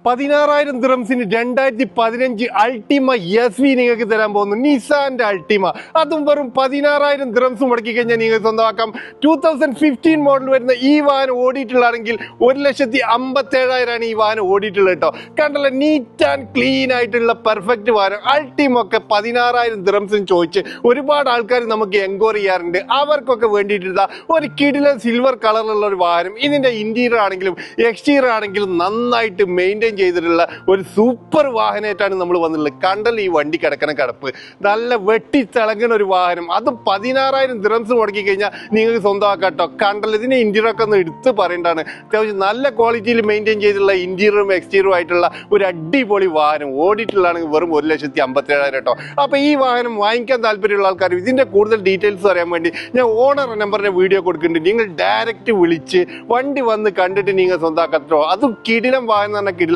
16,000 ദിറംസിന് 2015 Altima S V നിങ്ങൾക്ക് തരാൻ പോകുന്നു. നിസാന്റെ അൾട്ടിമ, അതും വെറും 16,000 ദിറംസ് മുടക്കി കഴിഞ്ഞാൽ നിങ്ങൾക്ക് സ്വന്തമാക്കാം. 2015 മോഡൽ വരുന്ന ഈ വാഹനം ഓടിയിട്ടുള്ളതാണെങ്കിൽ 1,57,000 ഈ വാഹനം ഓടിയിട്ടുള്ളത് കേട്ടോ. കണ്ടല്ലോ, നീറ്റ് ആൻഡ് ക്ലീൻ ആയിട്ടുള്ള പെർഫെക്റ്റ് വാഹനം. അൾട്ടിമ ഒക്കെ 16,000 ദിറംസിന് ചോദിച്ച് ഒരുപാട് ആൾക്കാർ നമുക്ക് എൻക്വയറി ചെയ്യാറുണ്ട്. അവർക്കൊക്കെ വേണ്ടിയിട്ടുള്ള ഒരു കിടിലൻ സിൽവർ കളറിലുള്ള ഒരു വാഹനം. ഇതിന്റെ ഇന്റീരിയർ ആണെങ്കിലും എക്സ്റ്റീരിയർ ആണെങ്കിലും നന്നായിട്ട് മെയിൻറ്റെയിൻ ചെയ്തിട്ടുള്ള ഒരു സൂപ്പർ വാഹനമായിട്ടാണ് നമ്മൾ വന്നിട്ടുള്ളത്. കണ്ടൽ ഈ വണ്ടി കിടക്കണ കിടപ്പ്, നല്ല വെട്ടിത്തിളങ്ങുന്ന ഒരു വാഹനം. അതും 16,000 ദിറംസ് മുടക്കി കഴിഞ്ഞാൽ നിങ്ങൾക്ക് സ്വന്തമാക്കാം കേട്ടോ. കണ്ടൽ ഇതിന്റെ ഇന്റീരിയർ ഒക്കെ ഒന്ന് എടുത്ത് പറയേണ്ടതാണ്. അത്യാവശ്യം നല്ല ക്വാളിറ്റിയിൽ മെയിൻറ്റെയിൻ ചെയ്തിട്ടുള്ള ഇന്റീരിയറും എക്സ്റ്റീരിയറും ആയിട്ടുള്ള ഒരു അടിപൊളി വാഹനം. ഓടിയിട്ടുള്ളതാണെങ്കിൽ വെറും 1,57,000 കേട്ടോ. അപ്പൊ ഈ വാഹനം വാങ്ങിക്കാൻ താല്പര്യമുള്ള ആൾക്കാർ ഇതിന്റെ കൂടുതൽ ഡീറ്റെയിൽസ് അറിയാൻ വേണ്ടി ഞാൻ ഓണർ നമ്പറിന്റെ വീഡിയോ കൊടുക്കുന്നുണ്ട്. നിങ്ങൾ ഡയറക്റ്റ് വിളിച്ച് വണ്ടി വന്ന് കണ്ടിട്ട് നിങ്ങൾ സ്വന്തമാക്കട്ടോ. അതും കിടിലം വാഹനം തന്നെ, കിടിലം